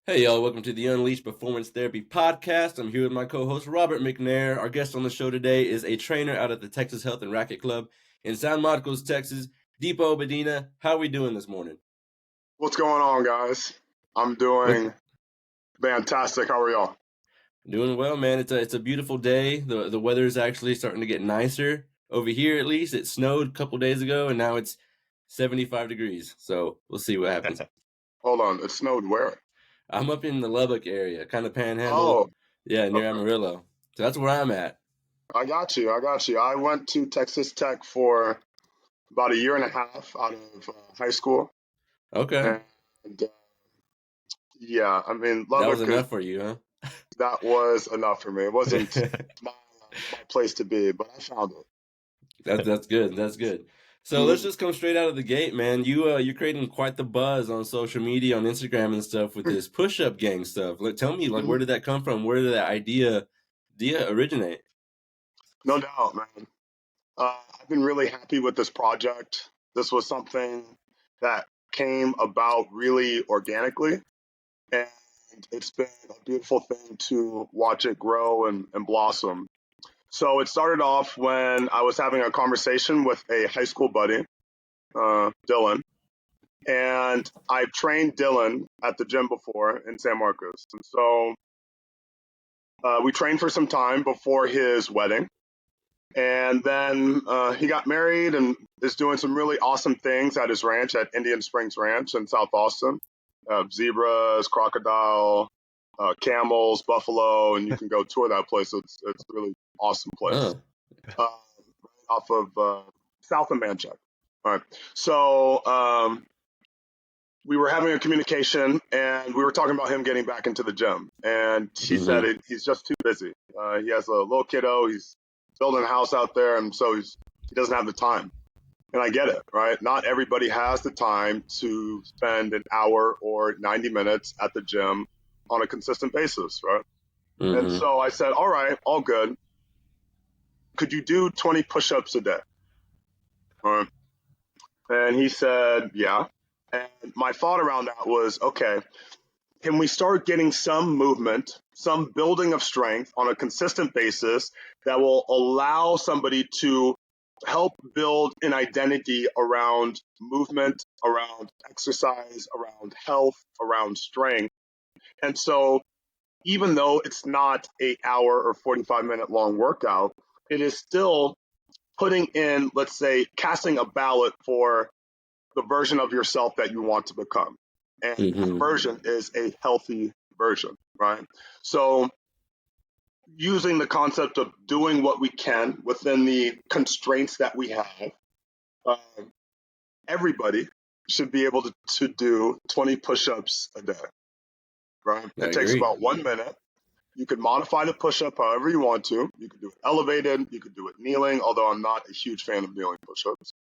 Hey y'all, welcome to the Unleashed Performance Therapy Podcast. I'm here with my co-host Robert McNair. Our guest on the show today is a trainer out at the Texas Health and Racket Club in San Marcos, Texas, Dipo Obadina. How are we doing this morning? What's going on, guys? I'm doing fantastic. How are y'all? Doing well, man. It's a beautiful day. The weather is actually starting to get nicer over here. At least it snowed a couple days ago, and now it's 75 degrees. So we'll see what happens. Hold on. It snowed where? I'm up in the Lubbock area, kind of Panhandle, Oh, yeah, near okay. Amarillo. So that's where I'm at. I got you. I got you. I went to Texas Tech for about a year and a half out of high school. Okay, And yeah, I mean, that was Lubbock is, enough for you, huh? that was enough for me. It wasn't my place to be, but I found it. That's good. That's good. So let's Mhm. just come straight out of the gate, man. You're creating quite the buzz on social media, on Instagram and stuff with this push-up gang stuff. Tell me, like, where Mhm. did that come from? Where did that idea originate? No doubt, man. I've been really happy with this project. This was something that came about really organically, and it's been a beautiful thing to watch it grow and blossom. So it started off when I was having a conversation with a high school buddy, Dylan, and I've trained Dylan at the gym before in San Marcos. And so we trained for some time before his wedding. And then he got married and is doing some really awesome things at his ranch at Indian Springs Ranch in South Austin. Zebras, crocodile, camels, buffalo, and you can go tour that place. It's a really awesome place. Oh, Right off of south of Manchester. All right. So we were having a communication, and we were talking about him getting back into the gym. And he said mm-hmm. he's just too busy. He has a little kiddo. He's building a house out there, and so he doesn't have the time. And I get it, right? Not everybody has the time to spend an hour or 90 minutes at the gym on a consistent basis, right? And Mm-hmm. so I said, all right, all good. Could you do 20 push ups a day? All right. And he said, yeah. And my thought around that was, okay, can we start getting some movement, some building of strength on a consistent basis that will allow somebody to help build an identity around movement, around exercise, around health, around strength? And so, even though it's not 8 hour or 45-minute long workout, it is still putting in, let's say, casting a ballot for the version of yourself that you want to become. And that Mm-hmm. version is a healthy version, right? So, using the concept of doing what we can within the constraints that we have, uh, everybody should be able to do 20 push ups a day, right? I It takes agree. about 1 minute. You can modify the push up however you want to. You could do it elevated, you could do it kneeling, although I'm not a huge fan of kneeling push ups.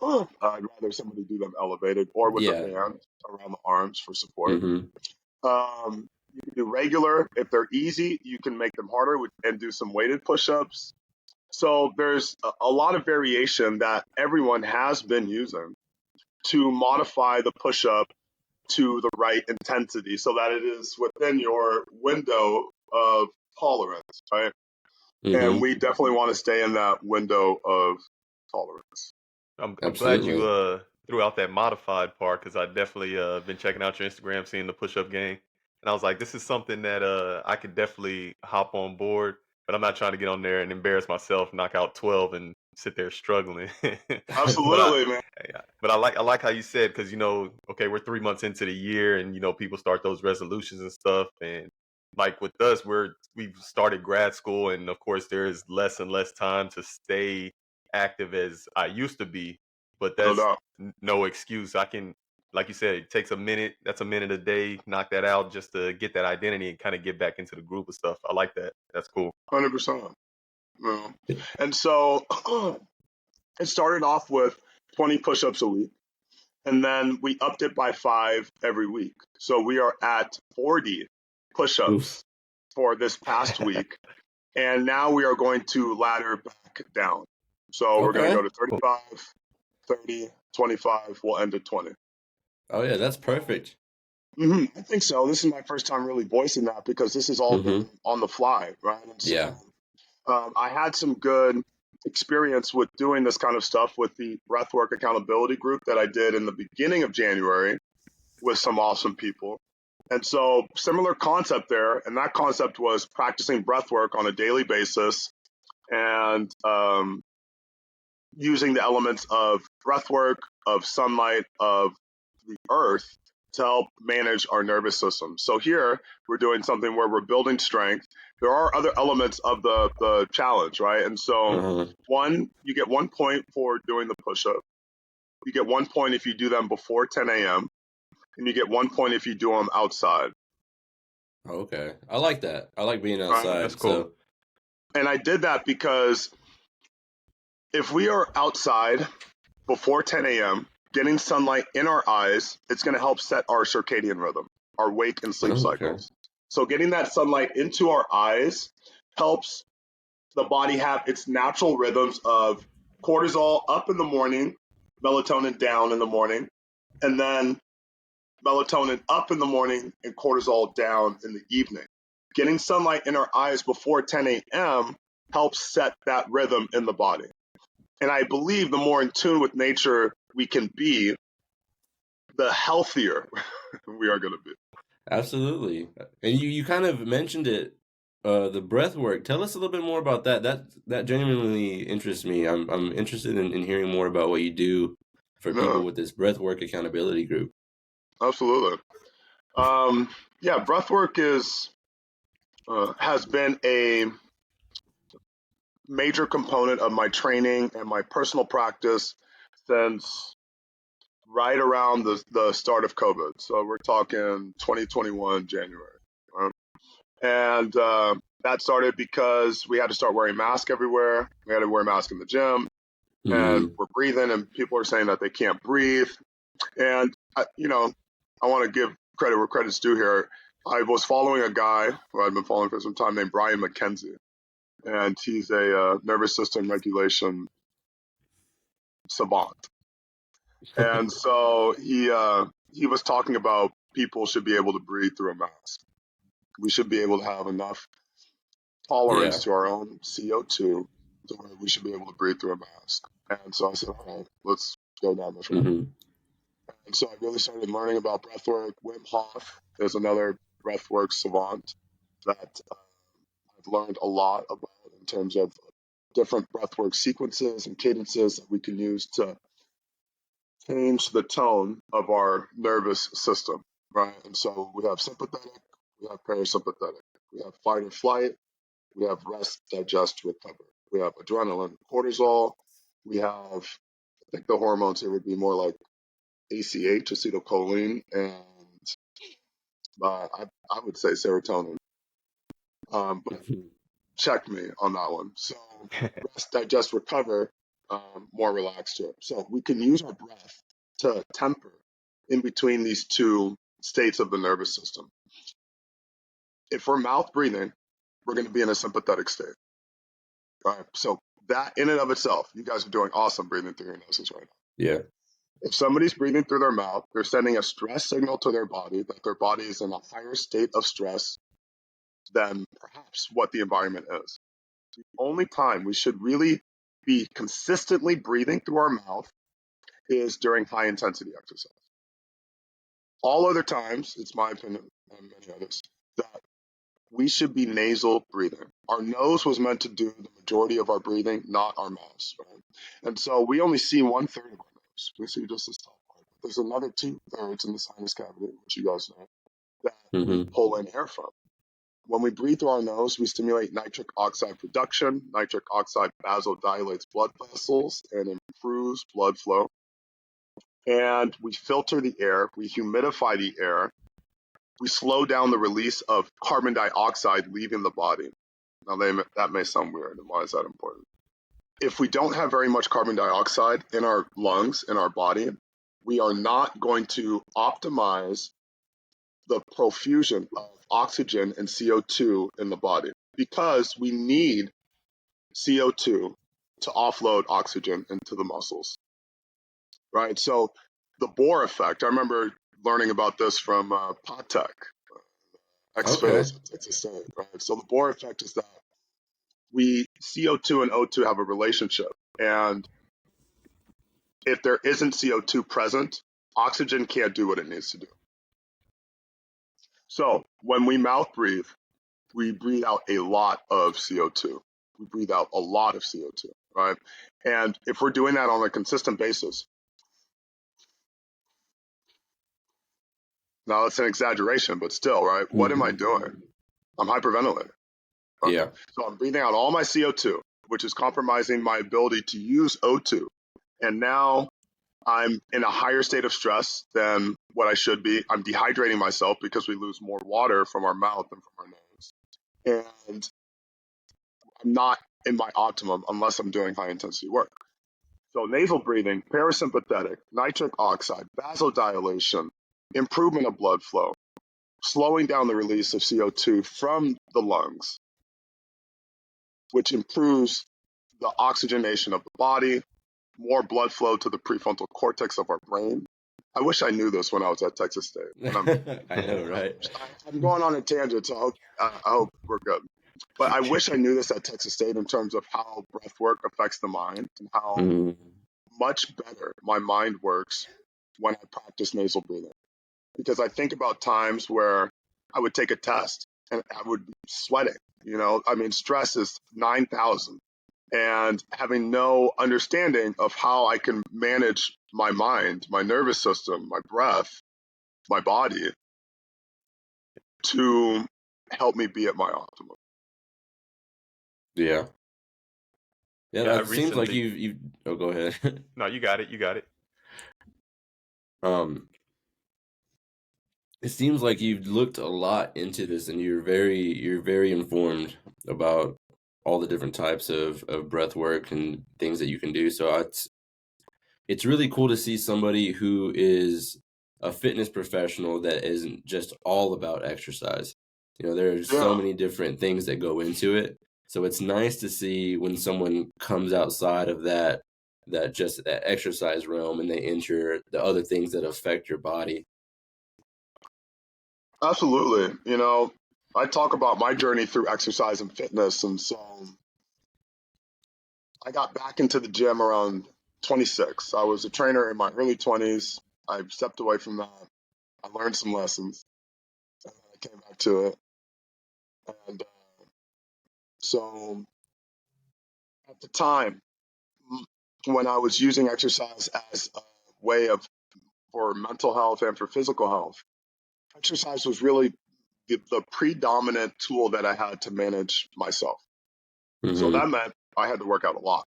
I'd rather somebody do them elevated or with a Yeah. band around the arms for support. Mm-hmm. You can do regular. If they're easy, you can make them harder and do some weighted push ups. So there's a lot of variation that everyone has been using to modify the push up to the right intensity so that it is within your window of tolerance, right? And Mm-hmm. we definitely want to stay in that window of tolerance. I'm glad you Absolutely. threw out that modified part because I definitely been checking out your Instagram, seeing the push up game, and I was like, this is something that I could definitely hop on board, but I'm not trying to get on there and embarrass myself, knock out 12, and sit there struggling. but I Absolutely, man. yeah, but I like how you said because okay, we're 3 months into the year, and people start those resolutions and stuff, and like with us, we've started grad school, and of course there is less and less time to stay active as I used to be, but No that's doubt. no excuse. I can, like you said, it takes a minute. That's a minute a day. Knock that out just to get that identity and kind of get back into the group of stuff. I like that. That's cool. 100%. Yeah. And so it started off with 20 push ups a week. And then we upped it by five every week. So we are at 40 push Oof. ups for this past week. And now we are going to ladder back down. So we're going to go Okay. to Cool. 35, 30, 25. We'll end at 20. Oh yeah, that's perfect. I think so. This is my first time really voicing that because this has all Mm-hmm. been on the fly, right? And so Yeah. I had some good experience with doing this kind of stuff with the breathwork accountability group that I did in the beginning of January with some awesome people. And so, similar concept there. And that concept was practicing breathwork on a daily basis and using the elements of breathwork, of sunlight, of the earth to help manage our nervous system. So here we're doing something where we're building strength. There are other elements of the challenge, right? And so Uh-huh. one, you get 1 point for doing the push-up. You get 1 point if you do them before 10 a.m. and you get 1 point if you do them outside, Okay. I like that. I like being right? That's outside. cool. So, And I did that because if we are outside before 10 a.m., getting sunlight in our eyes, it's going to help set our circadian rhythm, our wake and sleep oh, okay. cycles. So, getting that sunlight into our eyes helps the body have its natural rhythms of cortisol up in the morning, melatonin down in the morning, and then melatonin up in the morning and cortisol down in the evening. Getting sunlight in our eyes before 10 a.m. helps set that rhythm in the body. And I believe the more in tune with nature we can be, the healthier we are going to be. Absolutely. And you kind of mentioned it, the breath work. Tell us a little bit more about that. That genuinely interests me. I'm interested in hearing more about what you do for Yeah, people with this breath work accountability group. absolutely. Um, yeah, breath work is has been a major component of my training and my personal practice since right around the start of COVID. So we're talking 2021 January. Right? And that started because we had to start wearing masks everywhere. We had to wear masks in the gym, and Mm-hmm. we're breathing, and people are saying that they can't breathe. And I want to give credit where credit's due here. I was following a guy who I've been following for some time named Brian McKenzie, and he's a nervous system regulation savant. And so he was talking about people should be able to breathe through a mask. We should be able to have enough tolerance Yeah. to our own CO2 to where we should be able to breathe through a mask. And so I said, all right, let's go down this road. Mm-hmm. And so I really started learning about breathwork. Wim Hof is another breathwork savant that I've learned a lot about in terms of different breathwork sequences and cadences that we can use to change the tone of our nervous system, right? And so we have sympathetic, we have parasympathetic, we have fight or flight, we have rest, digest, recover. We have adrenaline, cortisol. We have, I think the hormones here would be more like ACH, acetylcholine, and I would say serotonin. But check me on that one. So rest, digest, recover, more relaxed here. So we can use our breath to temper in between these two states of the nervous system. If we're mouth breathing, we're going to be in a sympathetic state, right? So that in and of itself, you guys are doing awesome breathing through your noses right now. Yeah. If somebody's breathing through their mouth, they're sending a stress signal to their body that their body is in a higher state of stress than perhaps what the environment is. The only time we should really be consistently breathing through our mouth is during high intensity exercise. All other times, it's my opinion and many others, that we should be nasal breathing. Our nose was meant to do the majority of our breathing, not our mouths. Right? And so we only see 1/3 of our nose. We see just this top part. But there's another 2/3 in the sinus cavity, which you guys know, that we Mm-hmm. pull in air from. When we breathe through our nose, we stimulate nitric oxide production. Nitric oxide vasodilates blood vessels and improves blood flow. And we filter the air, we humidify the air, we slow down the release of carbon dioxide leaving the body. Now, that may sound weird, and why is that important? If we don't have very much carbon dioxide in our lungs, in our body, we are not going to optimize the profusion of oxygen and CO2 in the body because we need CO2 to offload oxygen into the muscles, right? So the Bohr effect, I remember learning about this from Podtech, Okay. ex-Phillies, it's a say, right? So the Bohr effect is that we CO2 and O2 have a relationship, and if there isn't CO2 present, oxygen can't do what it needs to do. So when we mouth breathe, we breathe out a lot of CO2. We breathe out a lot of CO2, right? And if we're doing that on a consistent basis, now that's an exaggeration, but still, right? What am I doing? I'm hyperventilating. Right? Yeah. So I'm breathing out all my CO2, which is compromising my ability to use O2. And now I'm in a higher state of stress than what I should be. I'm dehydrating myself because we lose more water from our mouth than from our nose. And I'm not in my optimum unless I'm doing high intensity work. So nasal breathing, parasympathetic, nitric oxide, vasodilation, improvement of blood flow, slowing down the release of CO2 from the lungs, which improves the oxygenation of the body, more blood flow to the prefrontal cortex of our brain. I wish I knew this when I was at Texas State. I know, right? I'm going on a tangent, so I hope we're good. But I wish I knew this at Texas State in terms of how breath work affects the mind and how Mm. much better my mind works when I practice nasal breathing. Because I think about times where I would take a test and I would be sweating. I mean, stress is 9,000. And having no understanding of how I can manage my mind, my nervous system, my breath, my body to help me be at my optimum. Yeah. Yeah, Yeah, I that seems like recently. you've oh, go ahead. No, you got it. You got it. Um, it seems like you've looked a lot into this and you're very informed about all the different types of breath work and things that you can do. So it's really cool to see somebody who is a fitness professional that isn't just all about exercise. There's so Yeah, many different things that go into it. So it's nice to see when someone comes outside of that exercise realm and they enter the other things that affect your body. absolutely. I talk about my journey through exercise and fitness. And so I got back into the gym around 26. I was a trainer in my early 20s. I stepped away from that. I learned some lessons and then I came back to it. And so at the time, when I was using exercise as a way of for mental health and for physical health, exercise was really the predominant tool that I had to manage myself. So Hmm. that meant I had to work out a lot.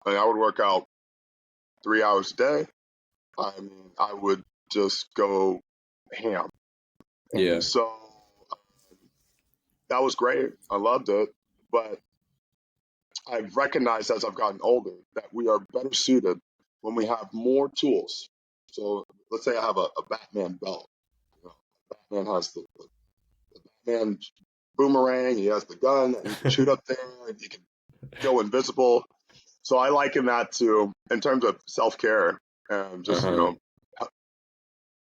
I mean, I would work out 3 hours a day. I mean, I would just go ham. And Yeah. so that was great. I loved it. But I've recognized as I've gotten older that we are better suited when we have more tools. So let's say I have a Batman belt. You know, Batman has the Batman boomerang. He has the gun, and he can shoot up there, and he can go invisible. So I liken that to, in terms of self care and just Uh-huh.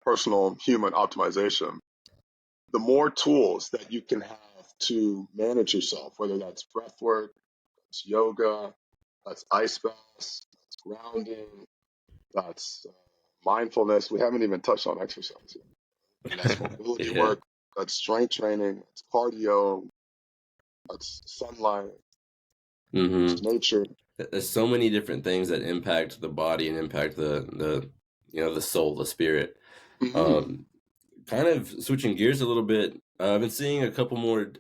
personal human optimization. The more tools that you can have to manage yourself, whether that's breath work, that's yoga, that's ice baths, that's grounding, that's mindfulness. We haven't even touched on exercise yet. And that's mobility Yeah. work, that's strength training, that's cardio, that's sunlight, Hmm. that's nature. There's so many different things that impact the body and impact the soul, the spirit. Hmm. Um, Kind of switching gears a little bit. I've been seeing a couple more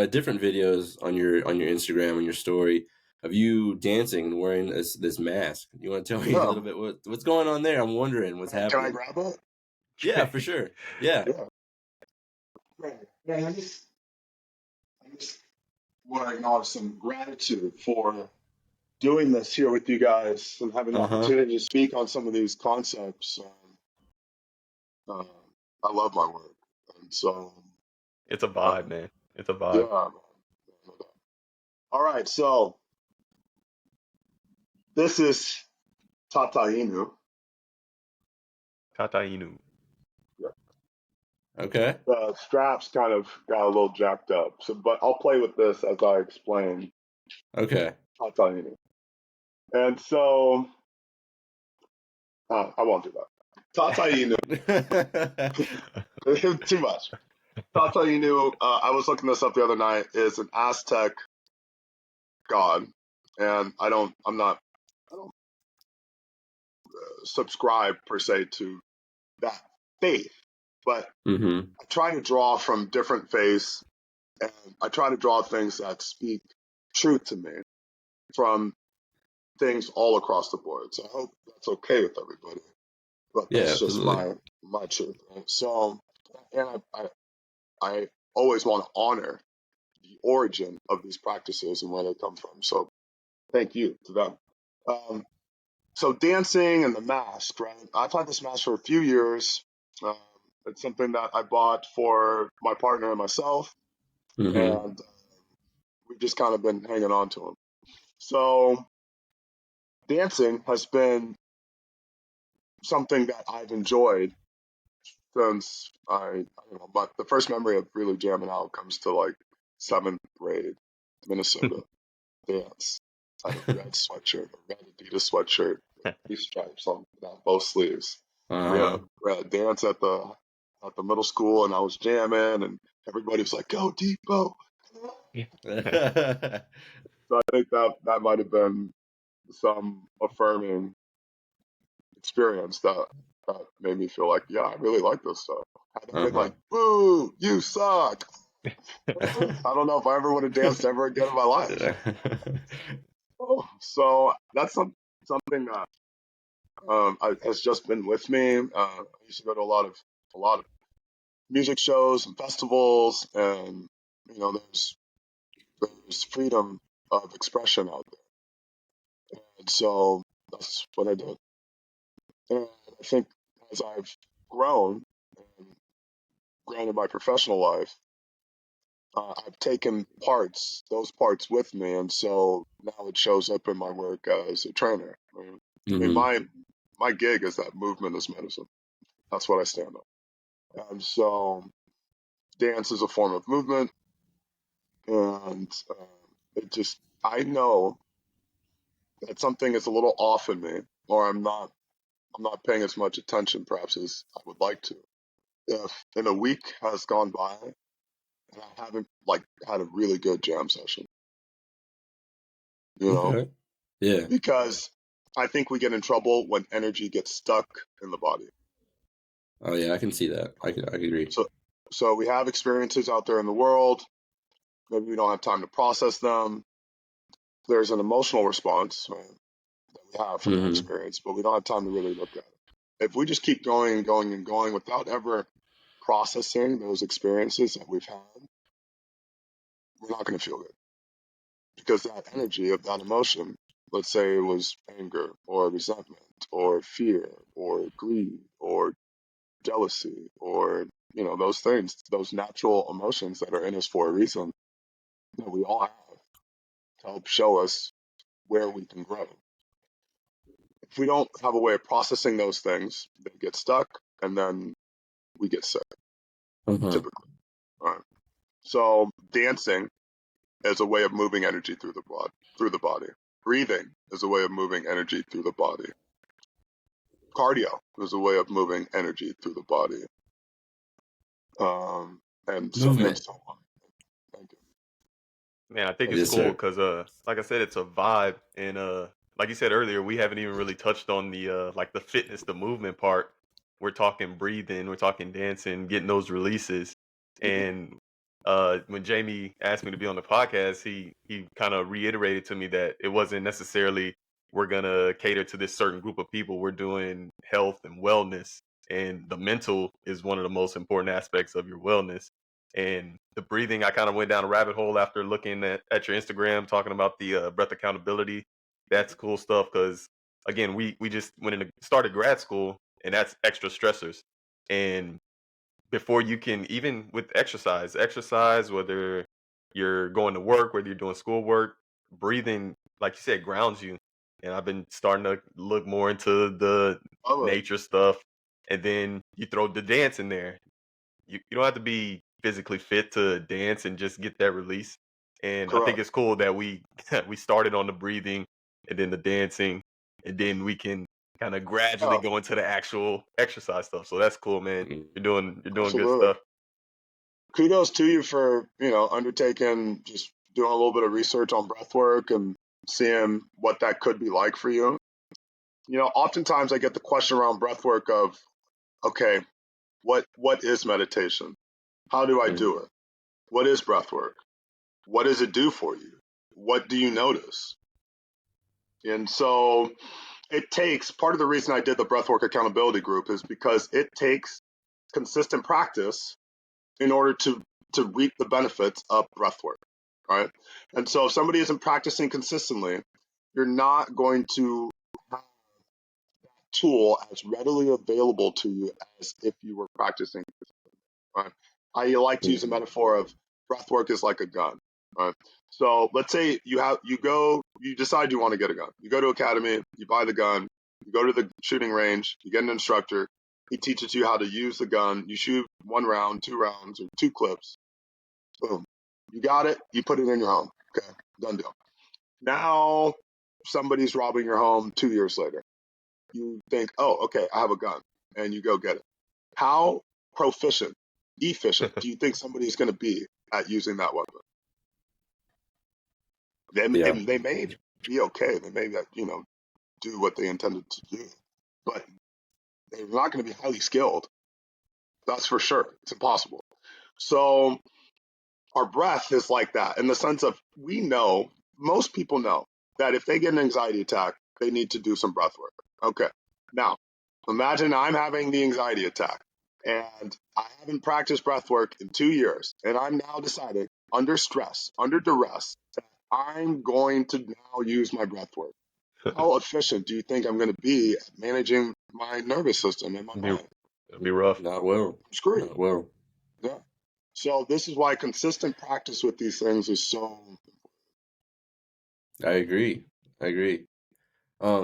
different videos on your Instagram and your story of you dancing and wearing this mask. You want to tell me a Yeah. little bit what's going on there? I'm wondering what's Can I happening. grab it? Yeah, for sure. Yeah. Yeah. Right. Yeah, I just want to acknowledge some gratitude for doing this here with you guys and having the Uh-huh. opportunity to speak on some of these concepts. Uh, I love my work. And so, It's a uh, vibe, man. It's a yeah, vibe. man. No doubt. All right. So, this is Tata Inu. Tata Inu. Yeah. Okay. The straps kind of got a little jacked up. So, but I'll play with this as I explain Okay. Tata Inu. And so, I won't do that. Tata Inu, too much. Tata Inu, I was looking this up the other night, is an Aztec god. And I don't subscribe per se to that faith, but Mm-hmm. I try to draw from different faiths, and I try to draw things that speak truth to me from things all across the board. So I hope that's okay with everybody. But Yeah, that's just absolutely. my truth. Right? So, and I always want to honor the origin of these practices and where they come from. So thank you to them. Um, so dancing and the mask, right? I've had this mask for a few years. Um, it's something that I bought for my partner and myself, Mm-hmm. and we've just kind of been hanging on to them. So dancing has been something that I've enjoyed since I don't know, but the first memory of really jamming out comes to like seventh grade Minnesota dance. I had a red sweatshirt, a red Adidas sweatshirt with three stripes on down both sleeves. Uh-huh. We had a dance at the middle school, and I was jamming, and everybody was like, "Go Dipo!" So I think that might have been some affirming experience that made me feel like, yeah, I really like this stuff. Had I been Uh-huh. like, "Boo, you suck," I don't know if I ever would have danced ever again in my life. Oh, so that's something that has just been with me. I used to go to a lot of music shows and festivals, and there's freedom of expression out there, and so that's what I did. And I think as I've grown and grown in my professional life, I've taken those parts with me, and so now it shows up in my work as a trainer. I mean, Mm-hmm. my gig is that movement is medicine. That's what I stand on. And so dance is a form of movement, and it just I know that something is a little off in me, or I'm not paying as much attention perhaps as I would like to. If in a week has gone by and I haven't like had a really good jam session, you know, Okay. Yeah. because I think we get in trouble when energy gets stuck in the body. Oh yeah, I can see that. I can agree. So so we have experiences out there in the world. Maybe we don't have time to process them. There's an emotional response that we have from that Mm-hmm. experience, but we don't have time to really look at it. If we just keep going and going and going without ever processing those experiences that we've had, we're not going to feel good because that energy of that emotion, let's say it was anger or resentment or fear or greed or jealousy or those things, those natural emotions that are in us for a reason that we all have to help show us where we can grow. If we don't have a way of processing those things, they get stuck and then we get sick, Uh-huh. typically. All right. So dancing is a way of moving energy through the body. Breathing is a way of moving energy through the body. Cardio is a way of moving energy through the body. And Movement. so on. Thank you. Man, I think it's Yes, cool sir. because like I said, it's a vibe, and like you said earlier, we haven't even really touched on the like the fitness, the movement part. We're talking breathing, we're talking dancing, getting those releases. Mhm. And when Jamie asked me to be on the podcast, he kind of reiterated to me that it wasn't necessarily we're gonna cater to this certain group of people. We're doing health and wellness, and the mental is one of the most important aspects of your wellness. And the breathing, I kind of went down a rabbit hole after looking at your Instagram, talking about the breath accountability. That's cool stuff because again, we just went into started grad school, and that's extra stressors. And before you can even with exercise, whether you're going to work, whether you're doing schoolwork, breathing, like you said, grounds you. And I've been starting to look more into the Love it. nature stuff, and then you throw the dance in there. you don't have to be physically fit to dance and just get that release. And I think Correct. it's cool that we we started on the breathing and then the dancing, and then we can kind of gradually Yeah, go into the actual exercise stuff. So that's cool, man. Mm. You're doing good absolutely. stuff. Kudos to you for, undertaking, just doing a little bit of research on breath work and seeing what that could be like for you. Oftentimes I get the question around breath work of, okay, what is meditation? How do I Mm. do it? What is breath work? What does it do for you? What do you notice? And so it takes part of the reason I did the breathwork accountability group is because it takes consistent practice in order to reap the benefits of breathwork, right? And so if somebody isn't practicing consistently, you're not going to have that tool as readily available to you as if you were practicing. Right? I like to use a Mm. metaphor of breath work is like a gun. Right? So let's say you decide you want to get a gun. You go to academy, you buy the gun, you go to the shooting range, you get an instructor. He teaches you how to use the gun. You shoot 1 round, 2 rounds, or 2 clips. Boom. You got it. You put it in your home. Okay, done deal. Now somebody's robbing your home 2 years later. You think, oh, okay, I have a gun, and you go get it. How proficient, efficient do you think somebody's going to be at using that weapon? Yeah. They may be okay. They may, do what they intended to do, but they're not going to be highly skilled. That's for sure. It's impossible. So our breath is like that in the sense of most people know that if they get an anxiety attack, they need to do some breath work. Okay. Now, imagine I'm having the anxiety attack and I haven't practiced breath work in 2 years, and I'm now deciding under stress, under duress, that I'm going to now use my breath work. How efficient do you think I'm going to be at managing my nervous system and my Be mind? it'll be rough. Not well. I'm screwed. Not well. Yeah. So this is why consistent practice with these things is so. I agree. I agree.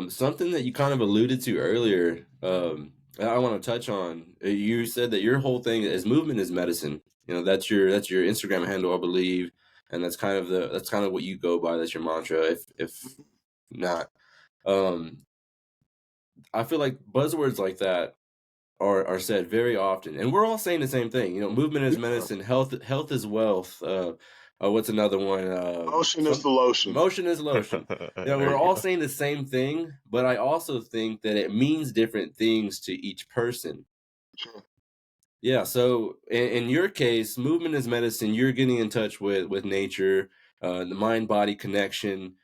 Something that you kind of alluded to earlier, I want to touch on. You said that your whole thing is movement is medicine. That's your Instagram handle, I believe, and that's kind of what you go by. That's your mantra. If not, um, I feel like buzzwords like that are said very often, and we're all saying the same thing. Movement is Yeah. medicine. Health is wealth. What's another one? Motion is the lotion. Motion is lotion. There We're you all go. saying the same thing, but I also think that it means different things to each person. Sure. Yeah. So in your case, movement is medicine. You're getting in touch with nature, the mind body connection,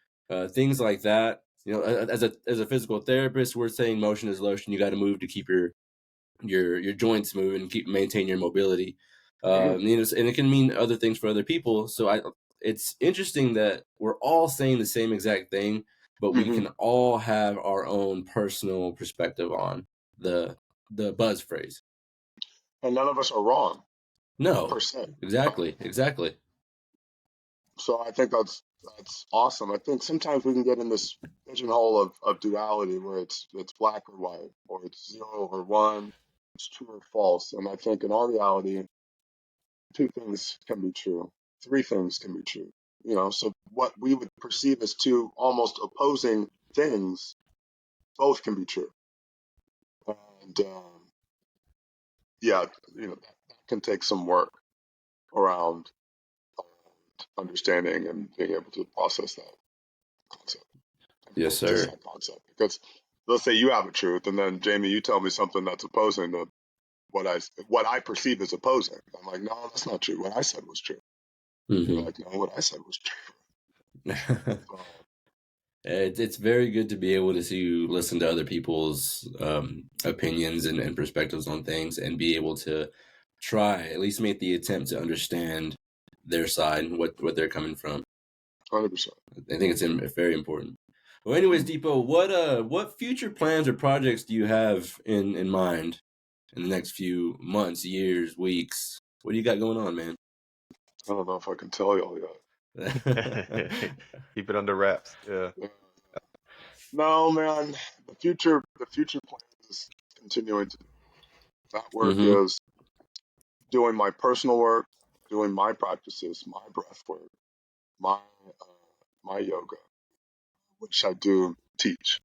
things like that. As a physical therapist, we're saying motion is lotion. You got to move to keep your joints moving and maintain your mobility. Mhm. And it can mean other things for other people. So it's interesting that we're all saying the same exact thing, but we Mhm. can all have our own personal perspective on the buzz phrase. And none of us are wrong per No, se. Right? exactly. So I think that's awesome. I think sometimes we can get in this pigeonhole of duality where it's black or white, or it's 0 or 1, it's true or false. And I think in our reality, 2 things can be true, 3 things can be true. So what we would perceive as two almost opposing things, both can be true. And yeah, that can take some work around understanding and being able to process that concept and Yes, practice sir. that concept. Because let's say you have a truth, and then Jamie, you tell me something that's opposing to what I perceive as opposing. I'm like, no, that's not true. What I said was true. You're Hmm. like, no, what I said was true. So, It's very good to be able to listen to other people's opinions and perspectives on things, and be able to try, at least make the attempt to understand their side and what they're coming from. 100%. I think it's very important. Well, anyways, Deepo, what future plans or projects do you have in mind in the next few months, years, weeks? What do you got going on, man? I don't know if I can tell y'all Keep it under wraps. Yeah. yet. No, man. The future plan is continuing to do that work Mm-hmm. is doing my personal work, doing my practices, my breath work, my my yoga, which I do teach,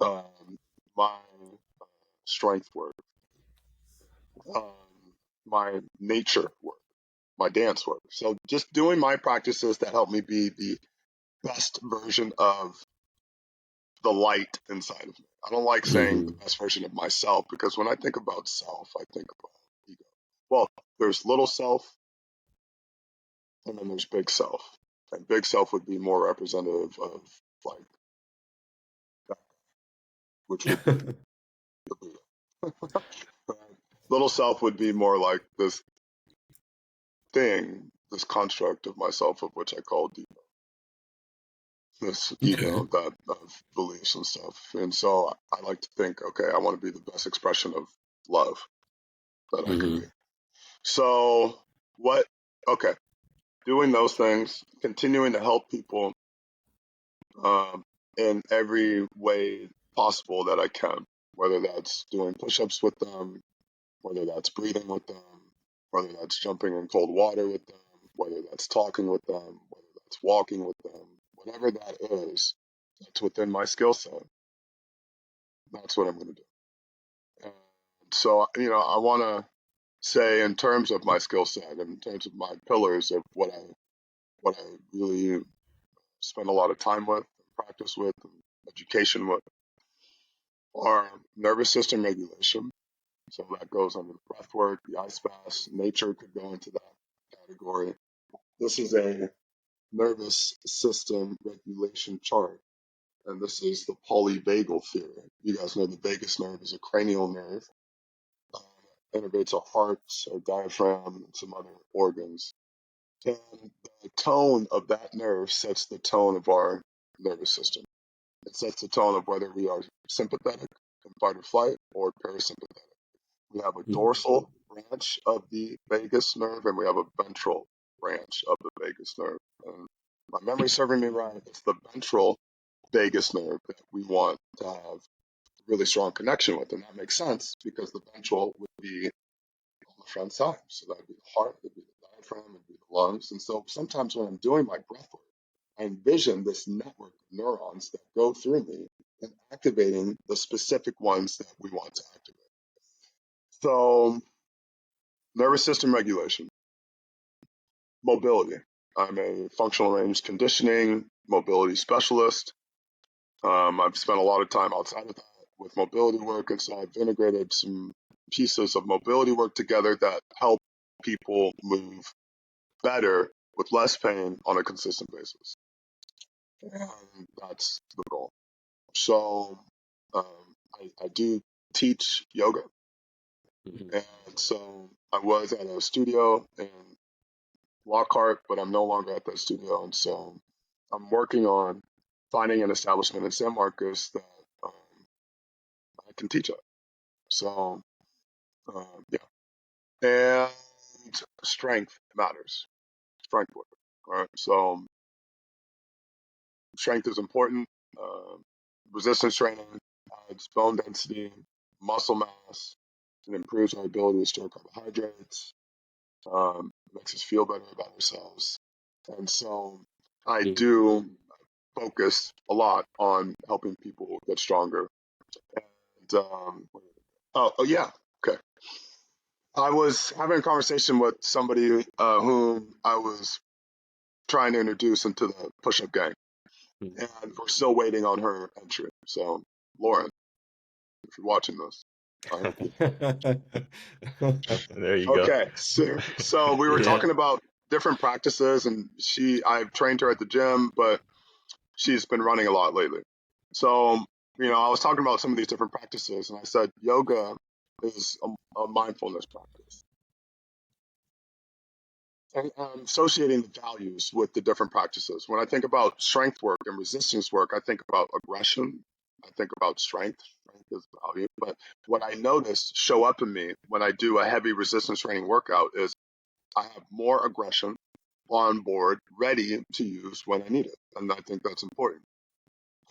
my strength work, my nature work, my dance work. So just doing my practices that help me be the best version of the light inside of me. I don't like saying the best version of myself because when I think about self, I think about ego. Well, there's little self and then there's big self. And big self would be more representative of like that, which would be the Buddha. Right? Little self would be more like this thing, this construct of myself of which I call Dipo. This Okay. ego that of beliefs and stuff. And so I like to think, okay, I want to be the best expression of love that I can be. So what okay, doing those things, continuing to help people in every way possible that I can, whether that's doing push-ups with them, whether that's breathing with them, whether that's jumping in cold water with them, whether that's talking with them, whether that's walking with them, whatever that is, that's within my skill set. That's what I'm going to do. And so, I want to say in terms of my skill set, in terms of my pillars of what I really spend a lot of time with, practice with, and education with, are nervous system regulation. So that goes under the breath work, the ice baths, nature could go into that category. This is a nervous system regulation chart, and this is the polyvagal theory. You guys know the vagus nerve is a cranial nerve, innervates our heart, our diaphragm, and some other organs. And the tone of that nerve sets the tone of our nervous system. It sets the tone of whether we are sympathetic in fight or flight or parasympathetic. We have a dorsal branch of the vagus nerve and we have a ventral branch of the vagus nerve. And my memory serving me right, it's the ventral vagus nerve that we want to have a really strong connection with. And that makes sense because the ventral would be on the front side. So that would be the heart, it would be the diaphragm, it would be the lungs. And so sometimes when I'm doing my breath work, I envision this network of neurons that go through me and activating the specific ones that we want to activate. So, nervous system regulation, mobility. I'm a functional range conditioning mobility specialist. I've spent a lot of time outside of that with mobility work, and so I've integrated some pieces of mobility work together that help people move better with less pain on a consistent basis. And that's the goal. So I do teach yoga. And so I was at a studio in Lockhart, but I'm no longer at that studio. And so I'm working on finding an establishment in San Marcos that I can teach at. So, yeah. And strength matters. Strength work. All right. So strength is important. Resistance training adds bone density, muscle mass. It improves our ability to store carbohydrates. Makes us feel better about ourselves. And so I do focus a lot on helping people get stronger. And oh yeah, okay. I was having a conversation with somebody whom I was trying to introduce into the push-up gang, and we're still waiting on her entry. So, Lauren, if you're watching this, I hope you. There you go. Okay, so we were Yeah. talking about different practices, and I've trained her at the gym, but she's been running a lot lately. So, I was talking about some of these different practices, and I said yoga is a mindfulness practice. And I'm associating the values with the different practices. When I think about strength work and resistance work, I think about aggression. I think about strength. Strength is value. But what I notice show up in me when I do a heavy resistance training workout is I have more aggression on board, ready to use when I need it. And I think that's important.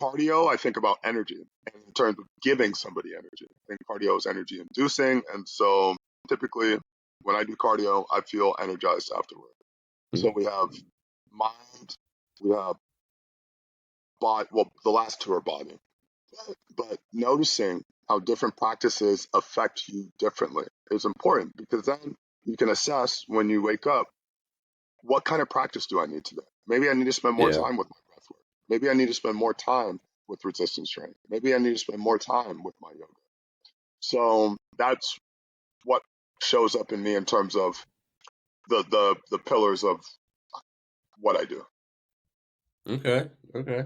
Cardio, I think about energy and in terms of giving somebody energy. I think cardio is energy inducing. And so typically when I do cardio, I feel energized afterward. So we have mind, we have body. Well, the last two are body, but noticing how different practices affect you differently is important, because then you can assess when you wake up, what kind of practice do I need today? Maybe I need to spend more Yeah. time with my breath work. Maybe I need to spend more time with resistance training. Maybe I need to spend more time with my yoga. So that's what shows up in me in terms of the pillars of what I do. Okay. Okay.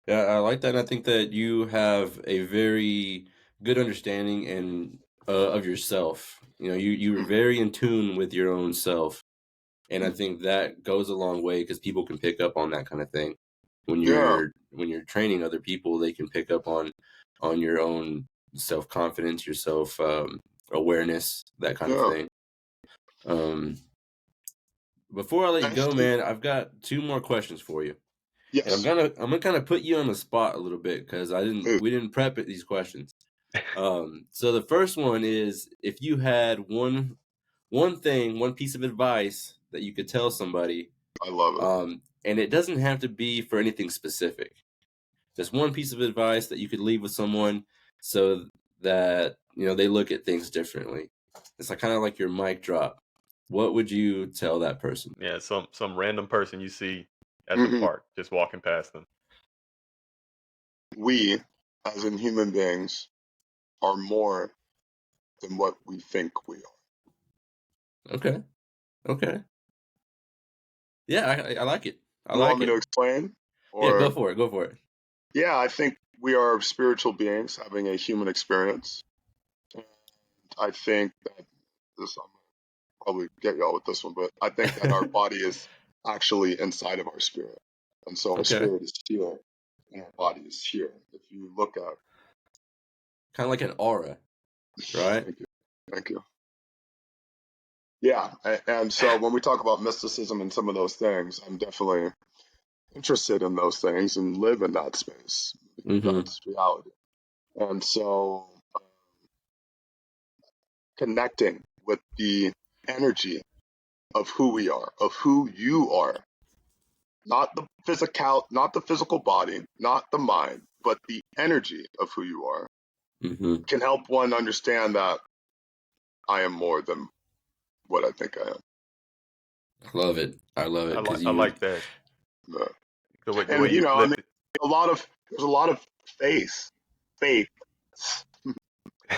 Yeah, I like that. And I think that you have a very good understanding and of yourself. You're very in tune with your own self, and I think that goes a long way because people can pick up on that kind of thing. When Yeah, you're training other people, they can pick up on your own self confidence, your self awareness, that kind of yeah. thing. Um, Before I let you I go, think man, I've got two more questions for you. And yes. I'm gonna kind of put you on the spot a little bit because Ooh, we didn't prep these questions. So the first one is, if you had one piece of advice that you could tell somebody, I love it. and it doesn't have to be for anything specific, just one piece of advice that you could leave with someone so that they look at things differently. It's like kind of like your mic drop. What would you tell that person? Yeah, some random person you see at the Hmm. park just walking past them. We, as in human beings, are more than what we think we are. Okay. Okay. Yeah, I like it. I You want like me to it. explain? Yeah, go Or, for it. Go for it. yeah, I think we are spiritual beings having a human experience. And I think that this, I'm gonna probably get y'all with this one, but I think that our body is actually inside of our spirit. And so our Okay. spirit is here and our body is here. If you look at, Kind of like an aura, right? thank you, thank you. Yeah. And so when we talk about mysticism and some of those things, I'm definitely interested in those things and live in that space, because Mm-hmm. that's reality. And so connecting with the energy of who we are, of who you are, not the physical body, not the mind, but the energy of who you are, Mm-hmm. can help one understand that I am more than what I think I am. I love it. I love it because I you. like that. Uh, The way and you I mean, flipped there's a lot of faith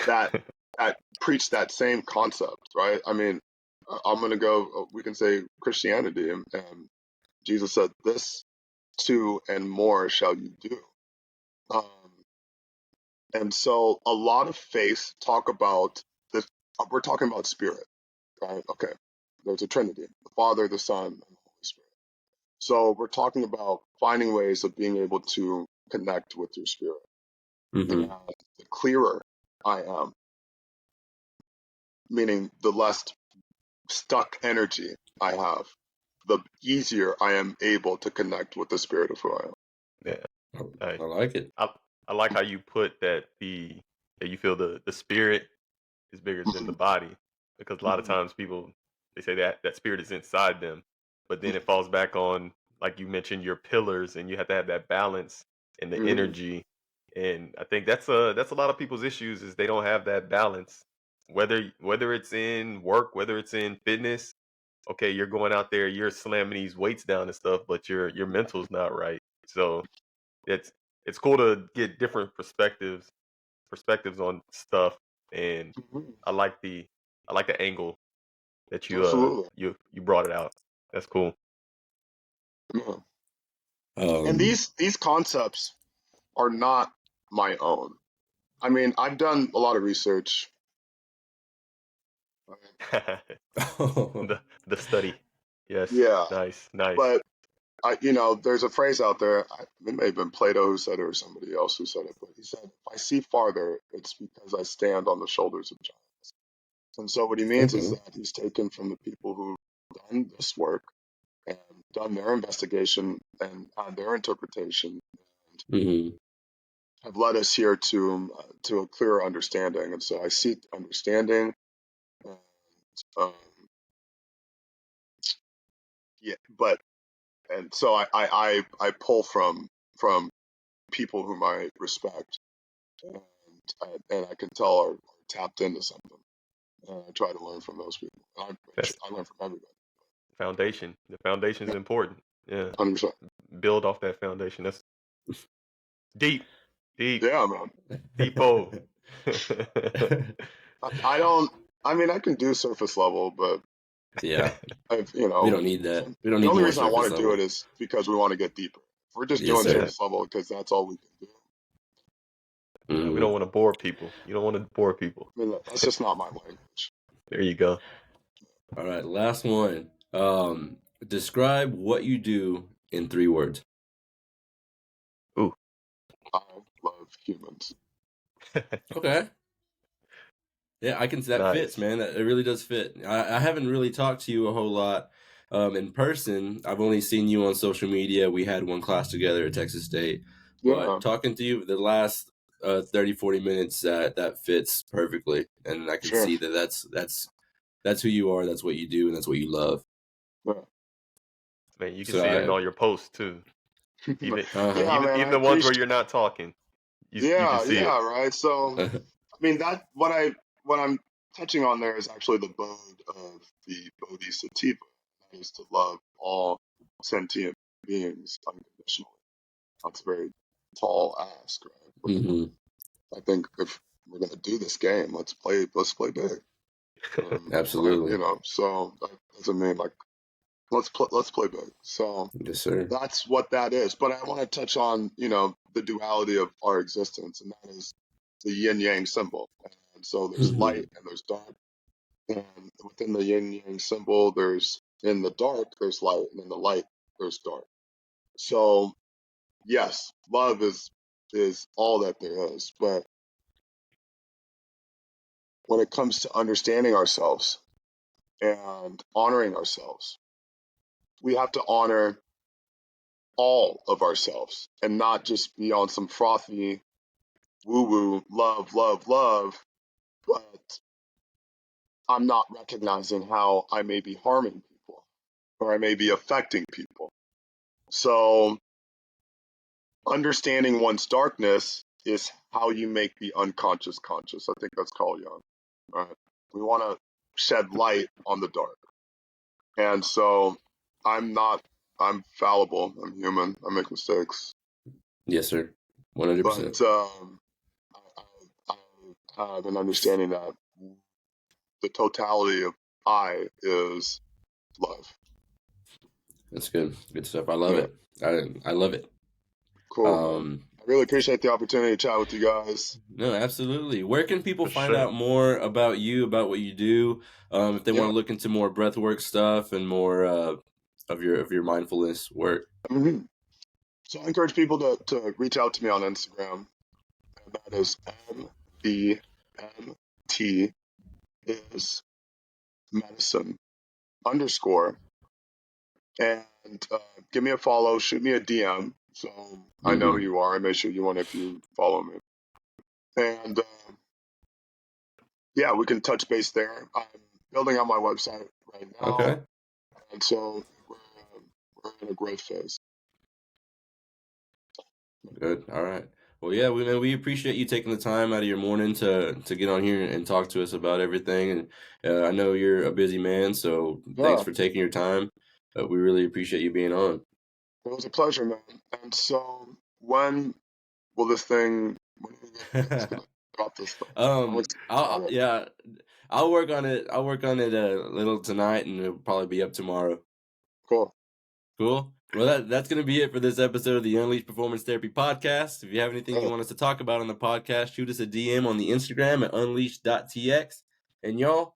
that it. preach that same concept, right? I mean, I'm gonna go. We can say Christianity, and Jesus said, "This too and more shall you do." Um, and so, a lot of faiths talk about this. We're talking about spirit, right? Okay, there's a Trinity: the Father, the Son, and the Holy Spirit. So we're talking about finding ways of being able to connect with your spirit. And Mm-hmm. the clearer I am, meaning the less stuck energy I have, the easier I am able to connect with the spirit of who I am. Yeah, I, I like it. I I like how you put that you feel the spirit is bigger than the Mhm, body, because a lot of mhm, times people, they say that spirit is inside them, but then it falls back on, like you mentioned, your pillars, and you have to have that balance and the mhm, energy. And I think that's a lot of people's issues, is they don't have that balance, whether it's in work, whether it's in fitness. Okay, you're going out there, you're slamming these weights down and stuff, but your mental's not right. So it's it's cool to get different perspectives on stuff, and mhm. I like the I like the angle that Absolutely. you brought it out. That's cool. Yeah. And Um. these concepts are not my own. I mean, I've done a lot of research. Right? The study. Yes. Yeah, Nice. Nice. but there's a phrase out there. It may have been Plato who said it, or somebody else who said it, but he said, "If I see farther, it's because I stand on the shoulders of giants." And so what he means is Okay. that he's taken from the people who've done this work and done their investigation and had their interpretation, and Mm-hmm. have led us here to a clearer understanding. And so I seek understanding, um, yeah, but and so I pull from people whom I respect, and and I can tell are tapped into something. And I try to learn from those people. That's I learn from everybody. foundation. The foundation is Yeah, important. Yeah. 100%. Build off that foundation. That's deep, deep, Yeah, man. deepo. I don't. I mean, I can do surface level, but Yeah, I've we don't need that. We don't the need only more reason I surface want to do it level. is because we want to get deeper. If we're just Yes, doing sir. surface level because that's all we can do, Yeah, we Hmm. don't want to bore people. You don't want to bore people. I mean, that's just not my language. There you go. All right, last one. Describe what you do in 3 words. Ooh. I love humans. Okay. Yeah, I can. That fits, Nice. man. That it really does fit. I haven't really talked to you a whole lot in person. I've only seen you on social media. We had one class together at Texas State, but Yeah, talking to you the last 30, 40 minutes, that fits perfectly, and I can sure. see that that's who you are. That's what you do, and that's what you love. Yeah, Man, you can So see it in I, all your posts too. Even uh yeah, even man. I even the ones where appreciate. you're not talking. You can Yeah, see it. yeah, right. So, huh. I mean, that what I'm touching on there is actually the mode of the Bodhisattva. That is to love all sentient beings unconditionally. That's a very tall ask, right? Hmm. I think if we're gonna do this game, let's play big. Right? Absolutely. So that doesn't mean like let's play big. So Yes, sir. that's what that is. But I want to touch on, the duality of our existence, and that is the yin yang symbol. And so there's Hmm. light and there's dark, and within the yin yang symbol, there's in the dark there's light, and in the light there's dark. So yes, love is all that there is. But when it comes to understanding ourselves and honoring ourselves, we have to honor all of ourselves and not just be on some frothy woo woo love, love, love, but I'm not recognizing how I may be harming people or I may be affecting people. So, understanding one's darkness is how you make the unconscious conscious. I think that's Carl Jung. Right? We want to shed light on the dark. And so, I'm not, I'm fallible. I'm human. I make mistakes. Yes, sir. 100%. But I have an understanding that the totality of I is love. That's good. Good stuff. I love Yeah, it. I love it. cool, man. Um, I really appreciate the opportunity to chat with you guys. no, absolutely. Where can people For find sure. out more about you, about what you do? If they want Yeah. to look into more breathwork stuff and more of your mindfulness work. hmm So I encourage people to reach out to me on Instagram. And that is MVMT is medicine underscore. And give me a follow, shoot me a DM. So I know who Hmm. you are. I make sure you want if you follow me. And yeah, we can touch base there. I'm building out my website right now. Okay. And so we're in a growth phase. Good. All right. Well, yeah, we appreciate you taking the time out of your morning to get on here and talk to us about everything. And I know you're a busy man, so thanks Yeah, for taking your time. We really appreciate you being on. it was a pleasure, man. And so when will this thing, when are you guys gonna drop this thing? I'm excited about it. Yeah, I'll work on it. I'll work on it a little tonight, and it'll probably be up tomorrow. Cool. Cool. Well, that's gonna be it for this episode of the Unleashed Performance Therapy Podcast. If you have anything you Yeah, want us to talk about on the podcast, shoot us a DM on the Instagram at unleashed.tx. And y'all,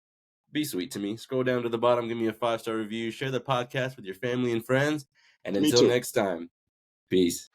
be sweet to me. Scroll down to the bottom, give me a 5-star review, share the podcast with your family and friends. And me until too. next time, peace.